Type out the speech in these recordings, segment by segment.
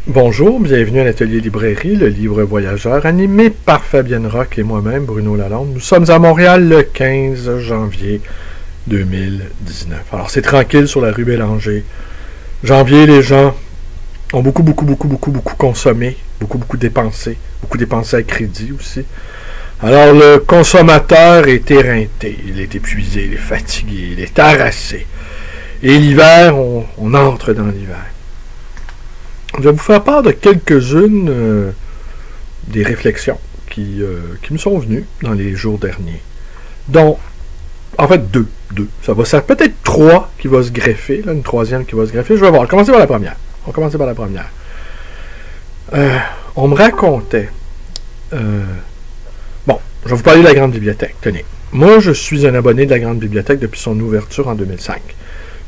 Bonjour, bienvenue à l'Atelier Librairie, le livre voyageur, animé par Fabienne Roch et moi-même, Bruno Lalonde. Nous sommes à Montréal le 15 janvier 2019. Alors, c'est tranquille sur la rue Bélanger. Janvier, les gens ont beaucoup consommé, beaucoup dépensé à crédit aussi. Alors, le consommateur est éreinté, il est épuisé, il est fatigué, il est harassé. Et l'hiver, on entre dans l'hiver. Je vais vous faire part de quelques-unes des réflexions qui me sont venues dans les jours derniers. Dont, en fait, deux. Ça va faire peut-être trois qui va se greffer, là, une troisième qui va se greffer. Je vais voir. On va commencer par la première. On me racontait... bon, je vais vous parler de la Grande Bibliothèque. Tenez. Moi, je suis un abonné de la Grande Bibliothèque depuis son ouverture en 2005.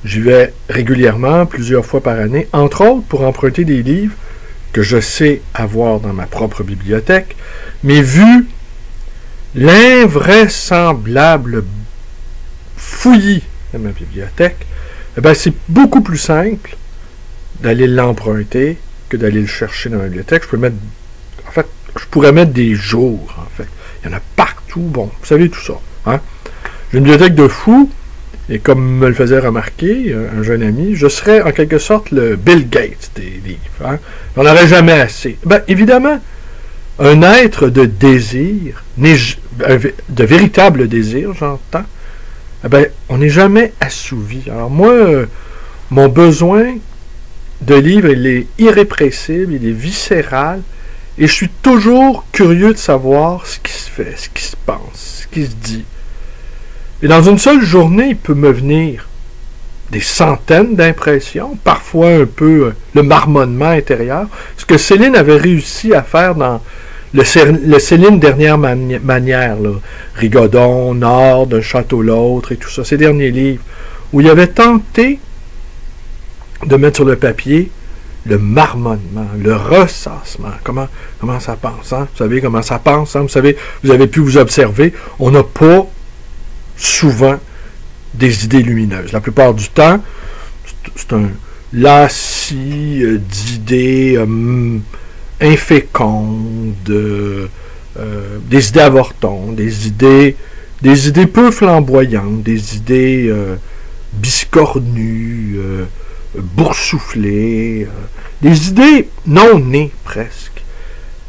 J'y vais régulièrement, plusieurs fois par année, entre autres pour emprunter des livres que je sais avoir dans ma propre bibliothèque, mais vu l'invraisemblable fouillis de ma bibliothèque, eh bien, c'est beaucoup plus simple d'aller l'emprunter que d'aller le chercher dans ma bibliothèque. Je pourrais mettre des jours, en fait. Il y en a partout, bon, vous savez tout ça. Hein? J'ai une bibliothèque de fou. Et comme me le faisait remarquer un jeune ami, je serais en quelque sorte le Bill Gates des livres. Hein? On n'aurait jamais assez. Ben, évidemment, un être de désir, de véritable désir, j'entends, eh ben, on n'est jamais assouvi. Alors moi, mon besoin de livre, il est irrépressible, il est viscéral, et je suis toujours curieux de savoir ce qui se fait, ce qui se pense, ce qui se dit. Et dans une seule journée, il peut me venir des centaines d'impressions, parfois un peu le marmonnement intérieur, ce que Céline avait réussi à faire dans le Céline dernière manière, là, Rigodon, Nord, d'un château l'autre et tout ça, ces derniers livres, où il avait tenté de mettre sur le papier le marmonnement, le ressassement, comment ça pense, hein? Vous savez comment ça pense, hein? Vous avez pu vous observer, on n'a pas souvent des idées lumineuses. La plupart du temps, c'est un lacis d'idées infécondes, des idées avortantes, des idées peu flamboyantes, des idées biscornues, boursouflées, des idées non nées presque.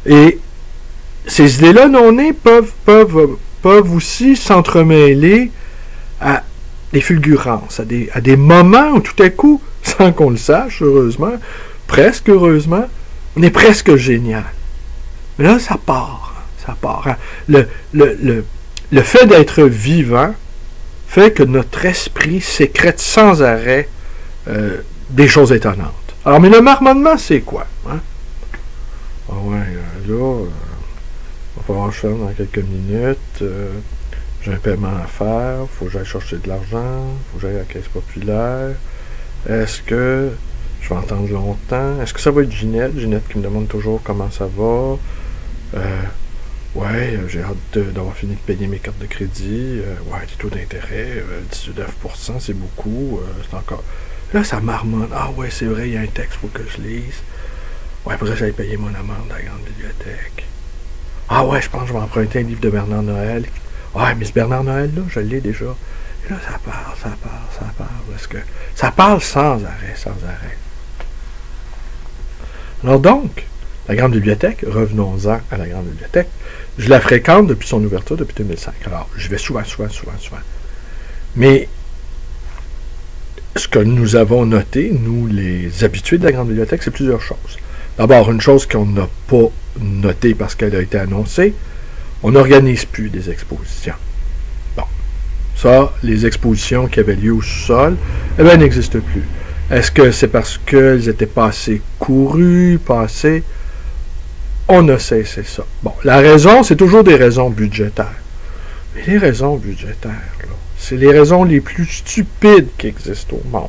Et ces idées-là non nées peuvent aussi s'entremêler à des fulgurances, à des moments où tout à coup, sans qu'on le sache, heureusement, presque heureusement, on est presque génial. Mais là, ça part. Hein. Le fait d'être vivant fait que notre esprit sécrète sans arrêt des choses étonnantes. Alors, mais le marmonnement, c'est quoi? Hein? Ah ouais, là... Il va falloir que je fasse dans quelques minutes. J'ai un paiement à faire. Il faut que j'aille chercher de l'argent. Il faut que j'aille à la caisse populaire. Est-ce que je vais entendre longtemps? Est-ce que ça va être Ginette? Ginette qui me demande toujours comment ça va. Ouais, j'ai hâte d'avoir fini de payer mes cartes de crédit. Ouais, des taux d'intérêt, 19%, c'est beaucoup. C'est encore... Là, ça marmonne. Ah ouais, c'est vrai, il y a un texte, il faut que je lise. Ouais, après j'aille payer mon amende à la grande bibliothèque. Ah ouais, je pense que je vais emprunter un livre de Bernard Noël. Ouais, mais ce Bernard Noël, là, je l'ai déjà. Et là, ça parle. Parce que ça parle sans arrêt. Alors donc, la Grande Bibliothèque, revenons-en à la Grande Bibliothèque, je la fréquente depuis son ouverture, depuis 2005. Alors, je vais souvent. Mais ce que nous avons noté, nous, les habitués de la Grande Bibliothèque, c'est plusieurs choses. D'abord, une chose qu'on n'a pas notée parce qu'elle a été annoncée, on n'organise plus des expositions. Bon. Ça, les expositions qui avaient lieu au sous-sol, eh bien, n'existent plus. Est-ce que c'est parce qu'elles étaient pas assez courues, On a cessé ça. Bon, la raison, c'est toujours des raisons budgétaires. Mais les raisons budgétaires, là, c'est les raisons les plus stupides qui existent au monde.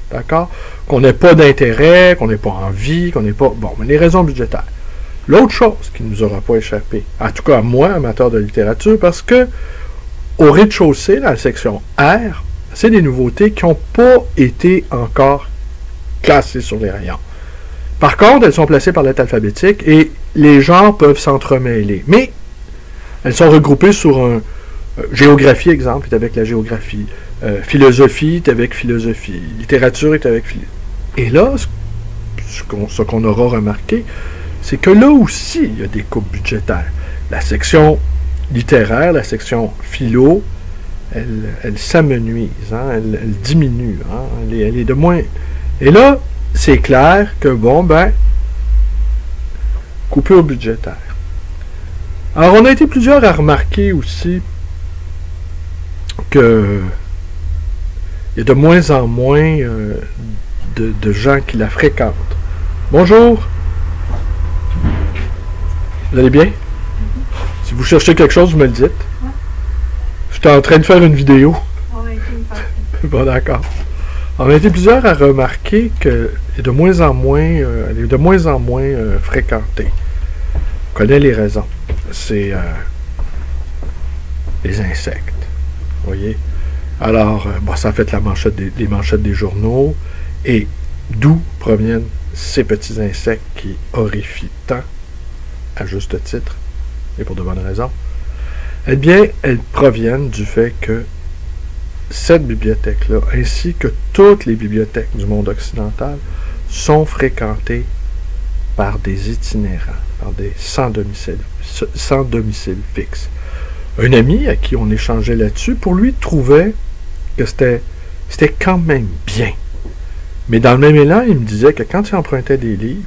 D'accord? Qu'on n'ait pas d'intérêt, qu'on n'ait pas envie, qu'on n'ait pas... Bon, mais les raisons budgétaires. L'autre chose qui ne nous aura pas échappé, en tout cas à moi, amateur de littérature, parce que au rez-de-chaussée, dans la section R, c'est des nouveautés qui n'ont pas été encore classées sur les rayons. Par contre, elles sont placées par lettre alphabétique et les genres peuvent s'entremêler. Mais elles sont regroupées sur un... géographie, exemple, est avec la géographie. Philosophie est avec philosophie. Littérature est avec... Et là, ce qu'on aura remarqué, c'est que là aussi, il y a des coupes budgétaires. La section littéraire, la section philo, elle s'amenuise, hein, elle diminue, hein, elle est de moins... Et là, c'est clair que, bon, ben, coupure budgétaire. Alors, on a été plusieurs à remarquer aussi que il y a de moins en moins de gens qui la fréquentent. Bonjour! Vous allez bien? Si vous cherchez quelque chose, vous me le dites. J'étais en train de faire une vidéo. Bon, d'accord. On a été plusieurs à remarquer qu'elle est de moins en moins, fréquentée. On connaît les raisons. C'est les insectes. Vous voyez? Alors, ça a fait les manchettes des journaux. Et d'où proviennent ces petits insectes qui horrifient tant, à juste titre, et pour de bonnes raisons? Eh bien, elles proviennent du fait que cette bibliothèque-là, ainsi que toutes les bibliothèques du monde occidental, sont fréquentées par des itinérants, par des sans domicile fixe. Un ami à qui on échangeait là-dessus, pour lui, trouvait que c'était quand même bien. Mais dans le même élan, il me disait que quand il empruntait des livres,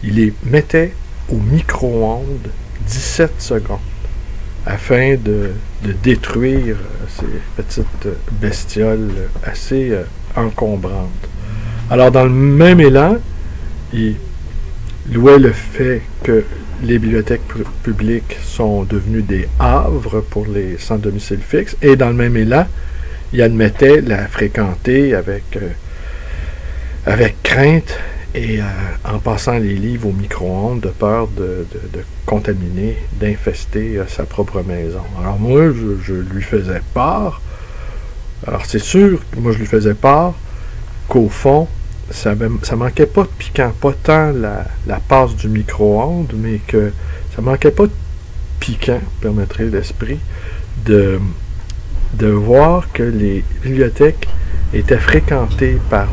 il les mettait au micro-ondes 17 secondes afin de détruire ces petites bestioles assez encombrantes. Alors, dans le même élan, il louait le fait que les bibliothèques publiques sont devenues des havres pour les sans domicile fixe, et dans le même élan, il admettait la fréquenter avec crainte et en passant les livres au micro-ondes de peur de contaminer, d'infester sa propre maison. Alors moi, je lui faisais part. Alors c'est sûr, moi je lui faisais part qu'au fond, ça manquait pas de piquant, pas tant la passe du micro-ondes, mais que ça manquait pas de piquant, permettrait l'esprit, de voir que les bibliothèques étaient fréquentées par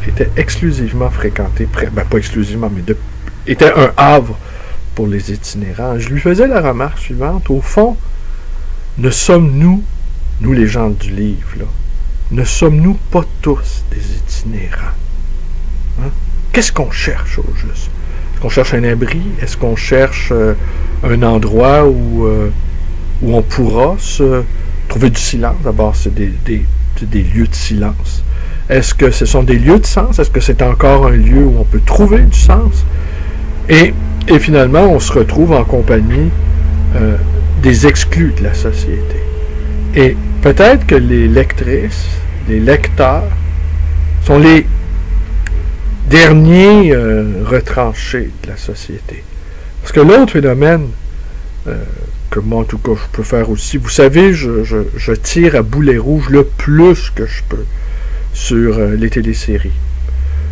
étaient exclusivement fréquentées, pas exclusivement, mais étaient un havre pour les itinérants. Je lui faisais la remarque suivante: au fond, ne sommes-nous, nous les gens du livre, là, ne sommes-nous pas tous des itinérants? Hein? Qu'est-ce qu'on cherche au juste? Est-ce qu'on cherche un abri? Est-ce qu'on cherche un endroit où on pourra se trouver du silence? D'abord, c'est des lieux de silence. Est-ce que ce sont des lieux de sens? Est-ce que c'est encore un lieu où on peut trouver du sens? Et finalement, on se retrouve en compagnie des exclus de la société. Et peut-être que les lectrices, les lecteurs, sont les derniers retranchés de la société. Parce que l'autre phénomène que moi, en tout cas, je peux faire aussi, vous savez, je tire à boulet rouge le plus que je peux sur les téléséries.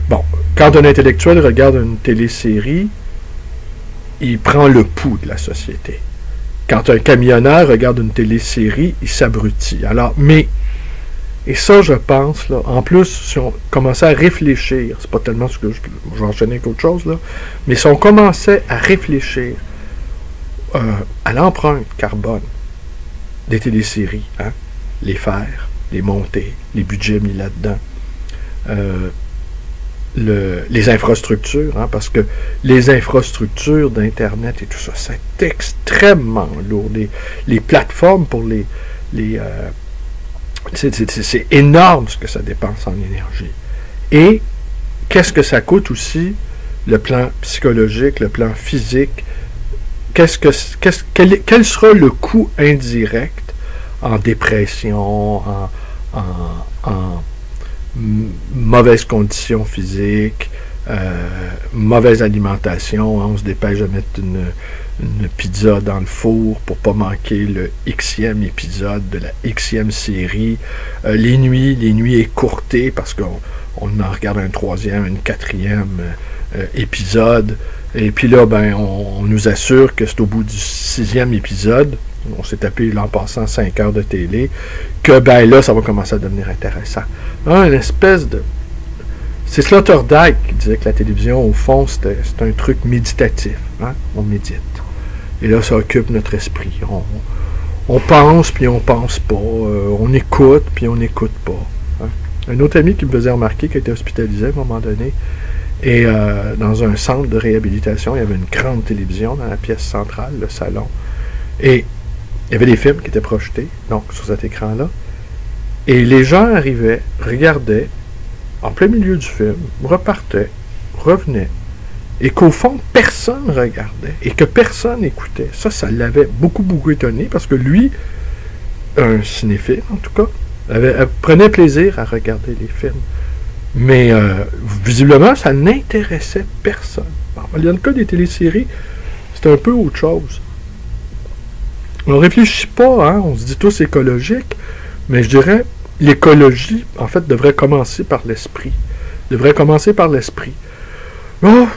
Bon, quand un intellectuel regarde une télésérie, il prend le pouls de la société. Quand un camionneur regarde une télésérie, il s'abrutit. Alors, et ça, je pense, là, en plus, si on commençait à réfléchir, c'est pas tellement ce que je vais enchaîner qu'autre chose, là, mais si on commençait à réfléchir à l'empreinte carbone des téléséries, hein, les faire, les monter, les budgets mis là-dedans, les infrastructures, hein, parce que les infrastructures d'Internet et tout ça, c'est extrêmement lourd. Les plateformes pour c'est énorme ce que ça dépense en énergie. Et qu'est-ce que ça coûte aussi, le plan psychologique, le plan physique? Quel sera le coût indirect en dépression, en mauvaises conditions physiques, mauvaise alimentation, on se dépêche de mettre une pizza dans le four pour pas manquer le Xème épisode de la Xème série, les nuits écourtées parce qu'on on en regarde un troisième, un quatrième épisode. Et puis là, ben, on nous assure que c'est au bout du 6e épisode, on s'est tapé l'an passant 5 heures de télé, que ben là, ça va commencer à devenir intéressant. Une espèce de... C'est Sloterdijk qui disait que la télévision, au fond, c'est un truc méditatif. Hein? On médite. Et là, ça occupe notre esprit. On pense, puis on pense pas. On écoute, puis on n'écoute pas. Hein? Un autre ami qui me faisait remarquer, qui a été hospitalisé à un moment donné, et dans un centre de réhabilitation, il y avait une grande télévision dans la pièce centrale, le salon. Et il y avait des films qui étaient projetés, donc, sur cet écran-là. Et les gens arrivaient, regardaient, en plein milieu du film, repartaient, revenaient, et qu'au fond, personne regardait, et que personne écoutait. Ça l'avait beaucoup, beaucoup étonné, parce que lui, un cinéphile en tout cas, prenait plaisir à regarder les films. Mais visiblement, ça n'intéressait personne. Dans le cas des téléséries, c'est un peu autre chose. On ne réfléchit pas, hein, on se dit tous écologique, mais je dirais, l'écologie, en fait, devrait commencer par l'esprit. Oh,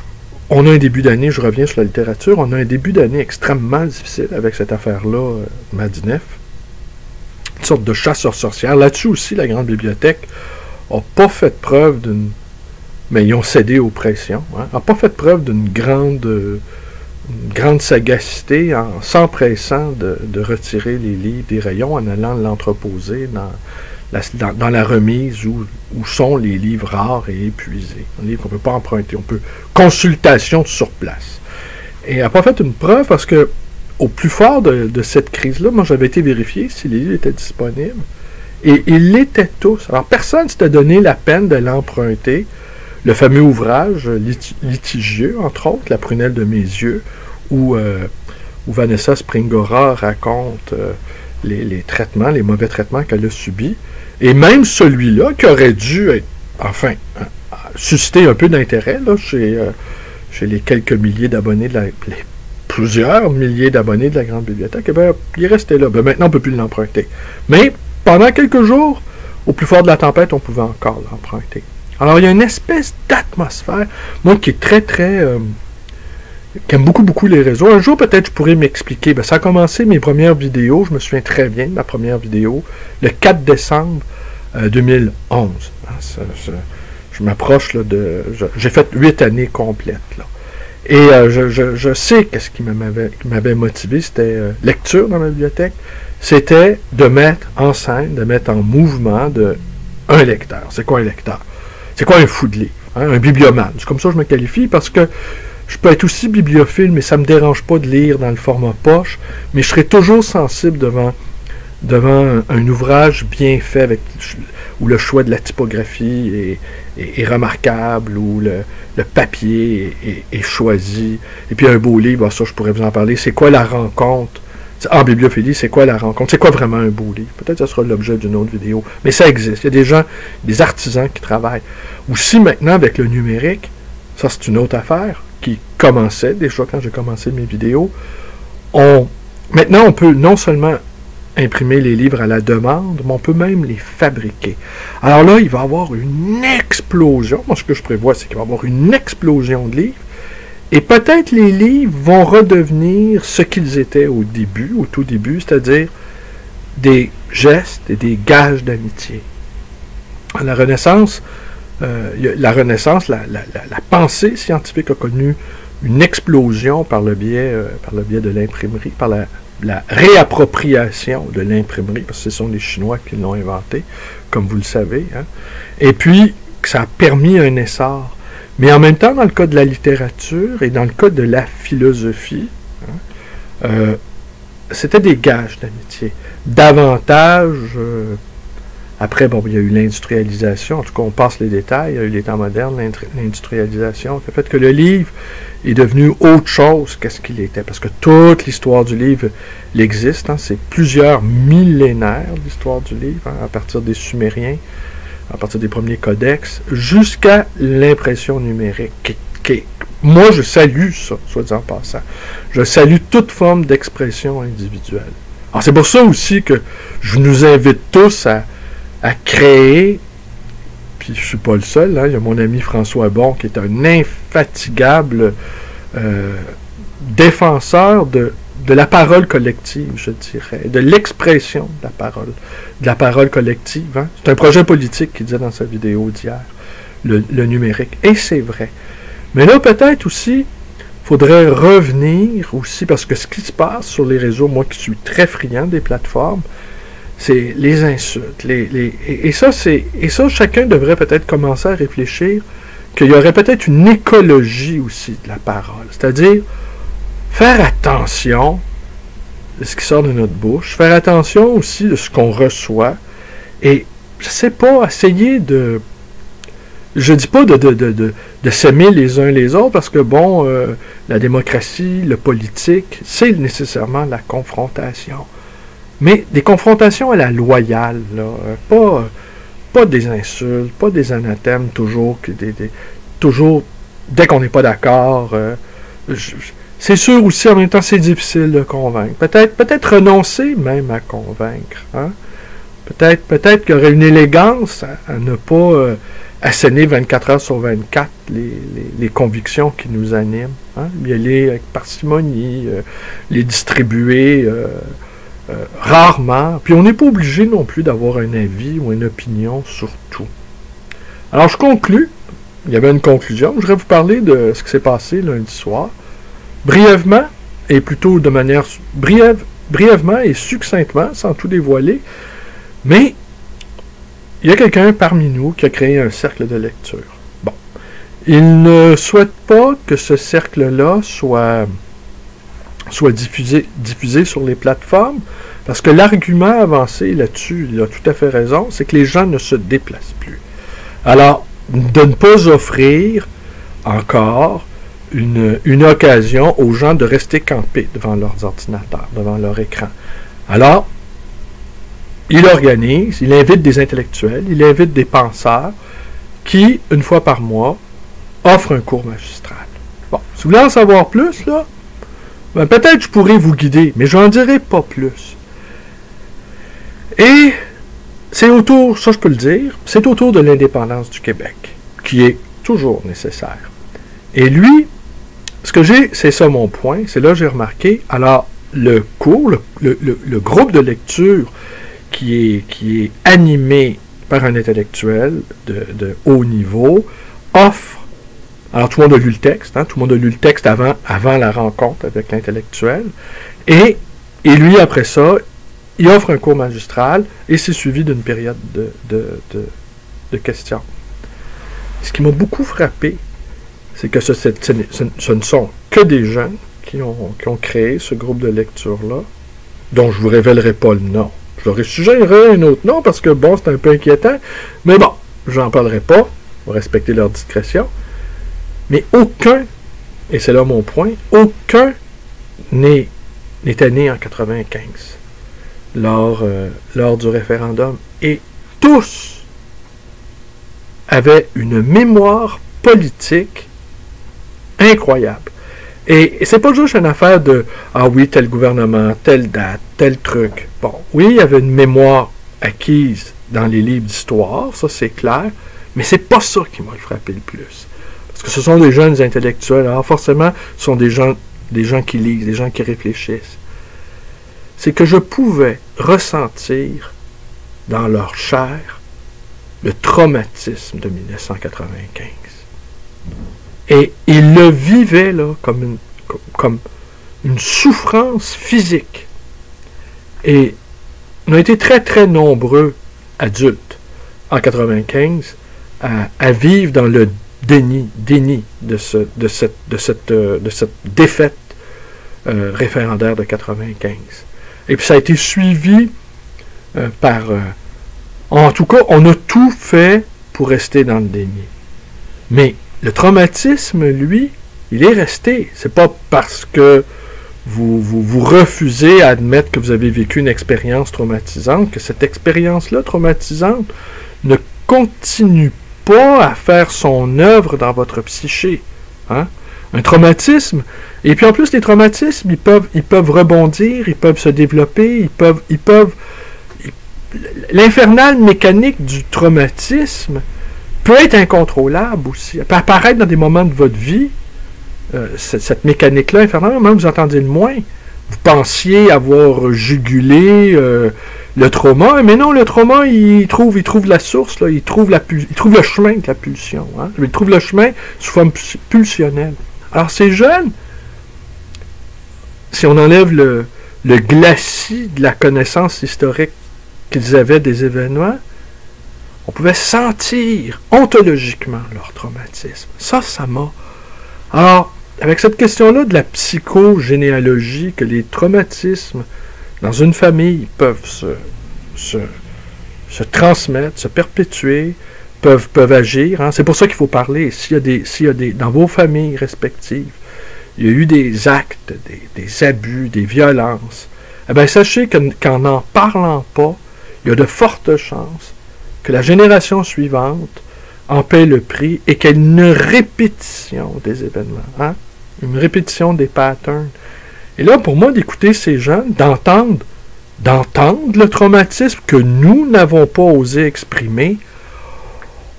on a un début d'année, je reviens sur la littérature, on a un début d'année extrêmement difficile avec cette affaire-là, Madinef. Une sorte de chasse aux sorcières. Là-dessus aussi, la Grande Bibliothèque n'a pas fait preuve d'une... Mais ils ont cédé aux pressions. N'a pas fait preuve d'une grande sagacité en s'empressant de retirer les livres des rayons, en allant l'entreposer dans la remise où sont les livres rares et épuisés. Un livre qu'on ne peut pas emprunter. On peut... Consultation sur place. Et elle n'a pas fait une preuve parce que au plus fort de cette crise-là, moi j'avais été vérifié si les livres étaient disponibles. Et ils l'étaient tous. Alors personne ne s'était donné la peine de l'emprunter. Le fameux ouvrage litigieux, entre autres, La prunelle de mes yeux, où Vanessa Springora raconte les traitements, les mauvais traitements qu'elle a subis. Et même celui-là, qui aurait dû être, enfin, susciter un peu d'intérêt là, chez les quelques milliers d'abonnés, plusieurs milliers d'abonnés de la Grande Bibliothèque, eh bien, il est resté là. Ben, maintenant, on ne peut plus l'emprunter. Mais pendant quelques jours, au plus fort de la tempête, on pouvait encore l'emprunter. Alors, il y a une espèce d'atmosphère, moi, qui est très, très... qui aime beaucoup, beaucoup les réseaux. Un jour, peut-être, je pourrais m'expliquer. Ben, ça a commencé mes premières vidéos, je me souviens très bien de ma première vidéo, le 4 décembre 2011. Je m'approche là, de... J'ai fait 8 années complètes, là. Et je sais qu'est-ce qui m'avait motivé, c'était lecture dans ma bibliothèque, c'était de mettre en scène, de mettre en mouvement un lecteur. C'est quoi un lecteur? C'est quoi un fou de livre? Hein? Un bibliomane. C'est comme ça que je me qualifie, parce que je peux être aussi bibliophile, mais ça ne me dérange pas de lire dans le format poche, mais je serai toujours sensible devant un ouvrage bien fait, où le choix de la typographie est remarquable, où le papier est choisi, et puis un beau livre, ça je pourrais vous en parler, c'est quoi la rencontre? En bibliophilie, c'est quoi la rencontre? C'est quoi vraiment un beau livre? Peut-être que ce sera l'objet d'une autre vidéo, mais ça existe, il y a des gens, des artisans qui travaillent. Aussi maintenant avec le numérique, ça c'est une autre affaire, qui commençait déjà quand j'ai commencé mes vidéos, maintenant on peut non seulement imprimer les livres à la demande, mais on peut même les fabriquer. Alors là, il va y avoir une explosion. Moi, ce que je prévois, c'est qu'il va y avoir une explosion de livres. Et peut-être les livres vont redevenir ce qu'ils étaient au tout début, c'est-à-dire des gestes et des gages d'amitié. La Renaissance, la pensée scientifique a connu une explosion par le biais de l'imprimerie, par la réappropriation de l'imprimerie, parce que ce sont les Chinois qui l'ont inventé, comme vous le savez. Hein. Et puis, ça a permis un essor. Mais en même temps, dans le cas de la littérature et dans le cas de la philosophie, hein, c'était des gages d'amitié. Davantage, après, bon, il y a eu l'industrialisation, en tout cas, on passe les détails, il y a eu les temps modernes, l'industrialisation, qui a fait que le livre est devenu autre chose qu'est-ce qu'il était, parce que toute l'histoire du livre existe, hein, c'est plusieurs millénaires d'histoire du livre, hein, à partir des Sumériens, à partir des premiers codex, jusqu'à l'impression numérique. Moi, je salue ça, soit dit en passant. Je salue toute forme d'expression individuelle. Alors, c'est pour ça aussi que je nous invite tous à créer, puis puis je ne suis pas le seul, hein, il y a mon ami François Bon, qui est un infatigable défenseur de la parole collective, je dirais, de l'expression de la parole collective. Hein. C'est un projet politique qu'il disait dans sa vidéo d'hier, le numérique. Et c'est vrai. Mais là, peut-être aussi, il faudrait revenir aussi, parce que ce qui se passe sur les réseaux, moi qui suis très friand des plateformes, c'est les insultes. Et ça, chacun devrait peut-être commencer à réfléchir qu'il y aurait peut-être une écologie aussi de la parole. C'est-à-dire, faire attention de ce qui sort de notre bouche, faire attention aussi de ce qu'on reçoit, et, je sais pas, essayer de... Je dis pas de s'aimer les uns les autres, parce que, bon, la démocratie, le politique, c'est nécessairement la confrontation. Mais des confrontations à la loyale, là, pas des insultes, pas des anathèmes, toujours, toujours dès qu'on n'est pas d'accord. C'est sûr aussi, en même temps, c'est difficile de convaincre. Peut-être renoncer même à convaincre. Hein? Peut-être qu'il y aurait une élégance à ne pas asséner 24 heures sur 24 les convictions qui nous animent. Hein? Y aller avec parcimonie, les distribuer rarement. Puis on n'est pas obligé non plus d'avoir un avis ou une opinion sur tout. Alors je conclus. Il y avait une conclusion. Je voudrais vous parler de ce qui s'est passé lundi soir. Brièvement, et plutôt de manière brièvement et succinctement, sans tout dévoiler, mais il y a quelqu'un parmi nous qui a créé un cercle de lecture. Bon. Il ne souhaite pas que ce cercle-là soit diffusé sur les plateformes, parce que l'argument avancé là-dessus, il a tout à fait raison, c'est que les gens ne se déplacent plus. Alors, de ne pas offrir encore une occasion aux gens de rester campés devant leurs ordinateurs, devant leur écran. Alors, il organise, il invite des intellectuels, il invite des penseurs qui, une fois par mois, offrent un cours magistral. Bon, si vous voulez en savoir plus, là, ben peut-être je pourrais vous guider, mais je n'en dirai pas plus. Et c'est autour, ça je peux le dire, c'est autour de l'indépendance du Québec, qui est toujours nécessaire. Et lui, ce que j'ai, c'est ça mon point, c'est là que j'ai remarqué, alors le cours, le groupe de lecture qui est animé par un intellectuel de haut niveau, offre, alors tout le monde a lu le texte, hein, tout le monde a lu le texte avant la rencontre avec l'intellectuel, et lui, après ça, il offre un cours magistral, et c'est suivi d'une période de questions. Ce qui m'a beaucoup frappé, c'est que ce ne sont que des jeunes qui ont créé ce groupe de lecture-là, dont je ne vous révélerai pas le nom. Je leur ai suggéré un autre nom, parce que, bon, c'est un peu inquiétant, mais bon, j'en parlerai pas, on va respecter leur discrétion, mais aucun, et c'est là mon point, aucun n'était né en 95, lors du référendum, et tous avaient une mémoire politique incroyable. Et c'est pas juste une affaire de « Ah oui, tel gouvernement, telle date, tel truc ». Bon, oui, il y avait une mémoire acquise dans les livres d'histoire, ça c'est clair, mais c'est pas ça qui m'a frappé le plus. Parce que ce sont des jeunes intellectuels, alors forcément, ce sont des gens qui lisent, des gens qui réfléchissent. C'est que je pouvais ressentir dans leur chair le traumatisme de 1995. Et ils le vivaient là, comme une souffrance physique. Et on a été très, très nombreux, adultes, en 1995, à vivre dans le déni de cette défaite référendaire de 1995. Et puis ça a été suivi par... en tout cas, on a tout fait pour rester dans le déni. Mais le traumatisme, lui, il est resté. C'est pas parce que vous refusez à admettre que vous avez vécu une expérience traumatisante que cette expérience-là traumatisante ne continue pas à faire son œuvre dans votre psyché. Hein? Un traumatisme, et puis en plus les traumatismes, ils peuvent rebondir, ils peuvent se développer, l'infernale mécanique du traumatisme peut être incontrôlable aussi. Elle peut apparaître dans des moments de votre vie, cette mécanique-là infernale, même vous entendez le moins. Vous pensiez avoir jugulé le trauma, mais non, le trauma, il trouve la source, là, il trouve le chemin de la pulsion. Hein? Il trouve le chemin sous forme pulsionnelle. Alors, ces jeunes, si on enlève le glacis de la connaissance historique qu'ils avaient des événements, on pouvait sentir ontologiquement leur traumatisme. Ça m'a... Alors, avec cette question-là de la psychogénéalogie, que les traumatismes dans une famille peuvent se transmettre, se perpétuer, peuvent agir. Hein. C'est pour ça qu'il faut parler. S'il y a des, dans vos familles respectives, il y a eu des actes, des abus, des violences, eh bien, sachez qu'en n'en parlant pas, il y a de fortes chances que la génération suivante en paie le prix et qu'il y ait une répétition des événements. Hein? Une répétition des patterns. Et là, pour moi, d'écouter ces jeunes, d'entendre le traumatisme que nous n'avons pas osé exprimer,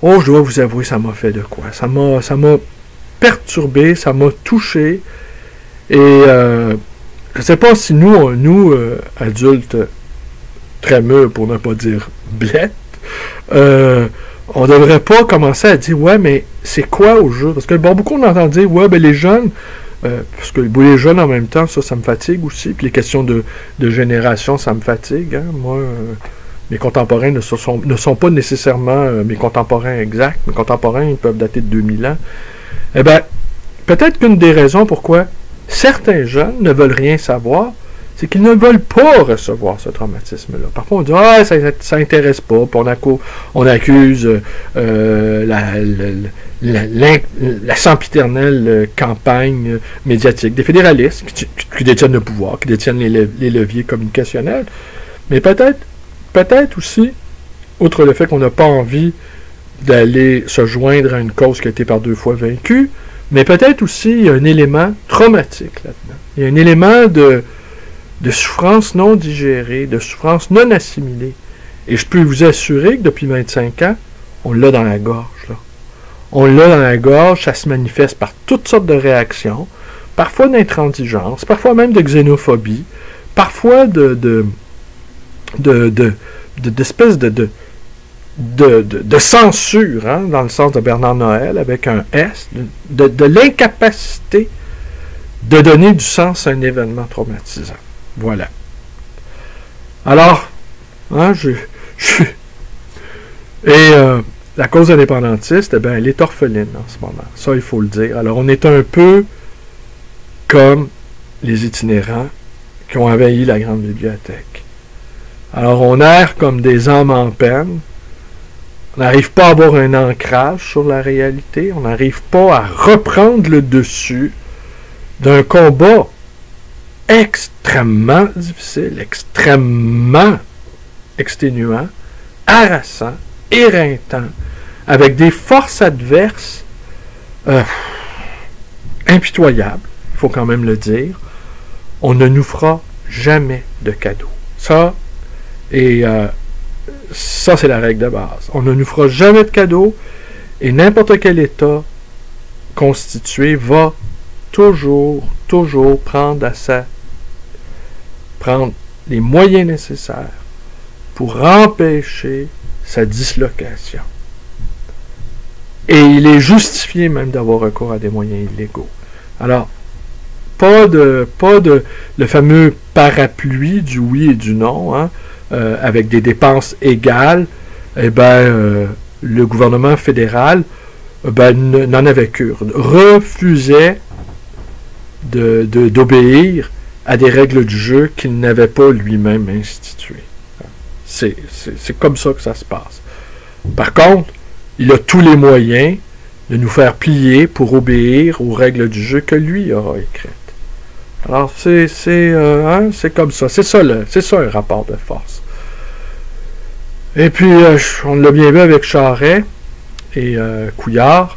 oh, je dois vous avouer, ça m'a fait de quoi. Ça m'a perturbé, ça m'a touché. Et je ne sais pas si nous adultes très mûrs, pour ne pas dire blettes, on ne devrait pas commencer à dire « Ouais, mais c'est quoi au jeu? » Parce que beaucoup on entend dire « Ouais, ben les jeunes... parce que les jeunes en même temps, ça me fatigue aussi. Puis les questions de génération, ça me fatigue. Hein. Moi, mes contemporains ne sont pas nécessairement mes contemporains exacts. Mes contemporains, ils peuvent dater de 2000 ans. Eh bien, peut-être qu'une des raisons pourquoi certains jeunes ne veulent rien savoir, c'est qu'ils ne veulent pas recevoir ce traumatisme-là. Parfois, on dit « Ah, ça n'intéresse pas », puis on accuse la sempiternelle campagne médiatique des fédéralistes qui détiennent le pouvoir, qui détiennent les leviers communicationnels. Mais peut-être aussi, outre le fait qu'on n'a pas envie d'aller se joindre à une cause qui a été par 2 fois vaincue, mais peut-être aussi il y a un élément traumatique là-dedans. Il y a un élément de souffrance non digérée, de souffrance non assimilée. Et je peux vous assurer que depuis 25 ans, on l'a dans la gorge. Là. On l'a dans la gorge, ça se manifeste par toutes sortes de réactions, parfois d'intransigeance, parfois même de xénophobie, parfois d'espèces de censure, hein, dans le sens de Bernard Noël, avec un S, de l'incapacité de donner du sens à un événement traumatisant. Voilà. Alors, hein, la cause indépendantiste, eh bien, elle est orpheline en ce moment. Ça, il faut le dire. Alors, on est un peu comme les itinérants qui ont envahi la grande bibliothèque. Alors, on erre comme des âmes en peine. On n'arrive pas à avoir un ancrage sur la réalité. On n'arrive pas à reprendre le dessus d'un combat extrêmement difficile, extrêmement exténuant, harassant, éreintant, avec des forces adverses impitoyables, il faut quand même le dire. On ne nous fera jamais de cadeaux. Ça, c'est la règle de base. On ne nous fera jamais de cadeaux et n'importe quel État constitué va toujours prendre les moyens nécessaires pour empêcher sa dislocation. Et il est justifié même d'avoir recours à des moyens illégaux. Alors, pas de le fameux parapluie du oui et du non, hein, avec des dépenses égales, eh ben, le gouvernement fédéral n'en avait cure, refusait d'obéir à des règles du jeu qu'il n'avait pas lui-même instituées. C'est comme ça que ça se passe. Par contre, il a tous les moyens de nous faire plier pour obéir aux règles du jeu que lui aura écrites. Alors, c'est comme ça. C'est ça un rapport de force. Et puis, on l'a bien vu avec Charest et Couillard.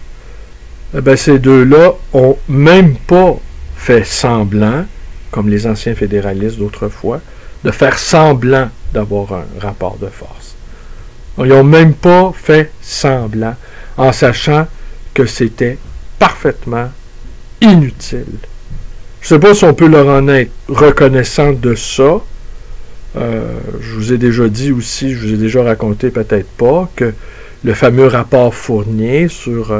Ces deux-là ont même pas fait semblant, comme les anciens fédéralistes d'autrefois, de faire semblant d'avoir un rapport de force. Ils n'ont même pas fait semblant. en sachant que c'était parfaitement inutile. Je ne sais pas si on peut leur en être reconnaissant de ça. Je vous ai déjà dit aussi, je vous ai déjà raconté peut-être pas, que le fameux rapport Fournier sur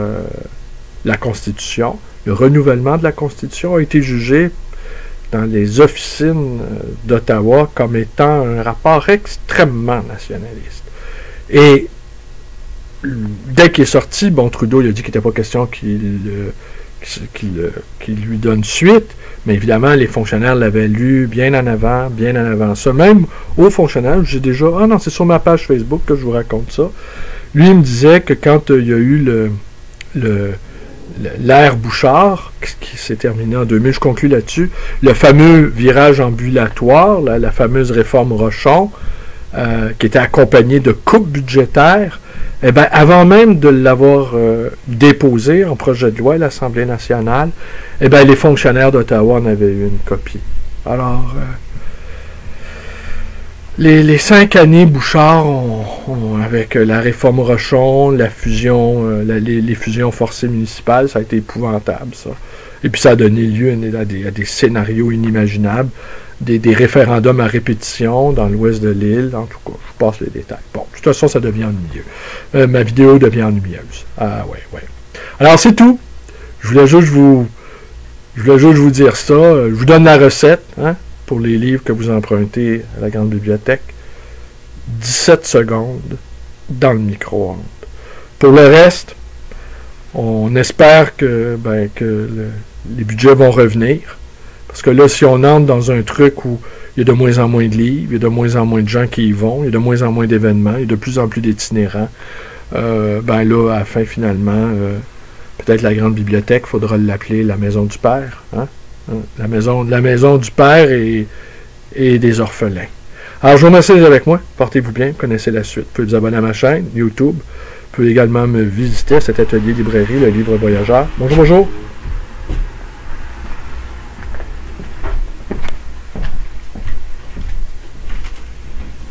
la Constitution, le renouvellement de la Constitution a été jugé dans les officines d'Ottawa comme étant un rapport extrêmement nationaliste. Et dès qu'il est sorti, bon, Trudeau il a dit qu'il n'était pas question qu'il lui donne suite, mais évidemment, les fonctionnaires l'avaient lu bien en avant ça. Même aux fonctionnaires, j'ai déjà... Ah non, c'est sur ma page Facebook que je vous raconte ça. Lui, il me disait que quand il y a eu l'ère Bouchard, qui s'est terminé en 2000, je conclus là-dessus, le fameux virage ambulatoire, la fameuse réforme Rochon, qui était accompagnée de coupes budgétaires, eh bien, avant même de l'avoir déposé en projet de loi à l'Assemblée nationale, eh bien, les fonctionnaires d'Ottawa en avaient eu une copie. Alors, les 5 années Bouchard, avec la réforme Rochon, la fusion, les fusions forcées municipales, ça a été épouvantable, ça. Et puis ça a donné lieu à des scénarios inimaginables, des référendums à répétition dans l'ouest de l'île. En tout cas, je passe les détails. Bon, de toute façon, ça devient ennuyeux. Ma vidéo devient ennuyeuse. Ah ouais. Alors, c'est tout. Je voulais juste vous dire ça. Je vous donne la recette, hein, pour les livres que vous empruntez à la Grande Bibliothèque. 17 secondes dans le micro-ondes. Pour le reste, on espère que les budgets vont revenir. Parce que là, si on entre dans un truc où il y a de moins en moins de livres, il y a de moins en moins de gens qui y vont, il y a de moins en moins d'événements, il y a de plus en plus d'itinérants, là, à la fin, finalement, peut-être la Grande Bibliothèque, il faudra l'appeler la Maison du Père. Hein? La maison du Père et des orphelins. Alors, je vous remercie d'être avec moi. Portez-vous bien, connaissez la suite. Vous pouvez vous abonner à ma chaîne, YouTube. Vous pouvez également me visiter à cet atelier librairie, le Livre Voyageur. Bonjour.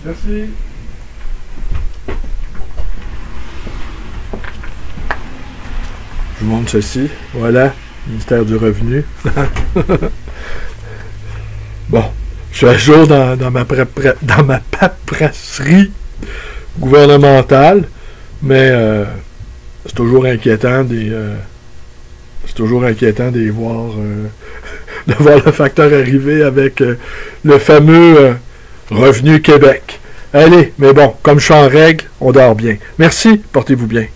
Merci. Je vous montre ceci. Voilà, ministère du Revenu. Bon, je suis à jour dans ma paperasserie gouvernementale, mais c'est toujours inquiétant de voir le facteur arriver avec le fameux Revenu Québec. Allez, mais bon, comme je suis en règle, on dort bien. Merci, portez-vous bien.